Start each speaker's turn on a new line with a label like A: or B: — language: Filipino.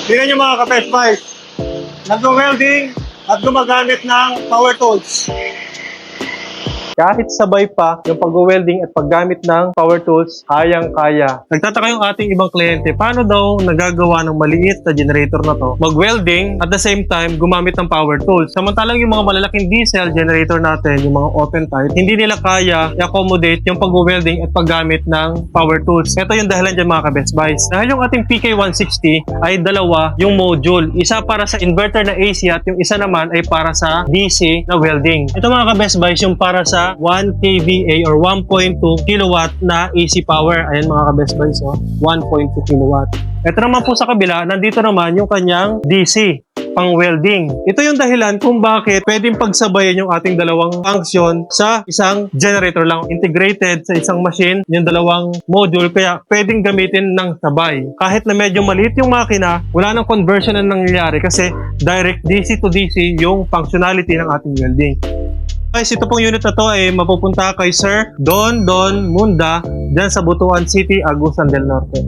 A: Tingnan nyo mga ka-best nag-welding at gumagamit ng power tools. Kahit sabay pa yung pag-welding at paggamit ng power tools, kayang-kaya. Nagtataka yung ating ibang kliyente, paano daw nagagawa ng maliit na generator na to mag-welding at the same time gumamit ng power tools. Samantalang yung mga malalaking diesel generator natin, yung mga open type, hindi nila kaya i-accommodate yung pag-welding at paggamit ng power tools. Ito yung dahilan dyan mga ka-best buys. Dahil yung ating PK160 ay dalawa yung module. Isa para sa inverter na AC at yung isa naman ay para sa DC na welding. Ito mga ka-best buys yung para sa 1 kVA or 1.2 kilowatt na AC power. Ayan mga ka-best buys, 1.2 kilowatt. Ito naman po sa kabila, nandito naman yung kanyang DC pang welding. Ito yung dahilan kung bakit pwedeng pagsabayan yung ating dalawang function sa isang generator lang. Integrated sa isang machine, yung dalawang module, kaya pwedeng gamitin ng sabay. Kahit na medyo maliit yung makina, wala nang conversion na nangyayari kasi direct DC to DC yung functionality ng ating welding. Guys, ito pong unit na to ay mapupunta kay Sir Don Munda dyan sa Butuan City, Agusan del Norte.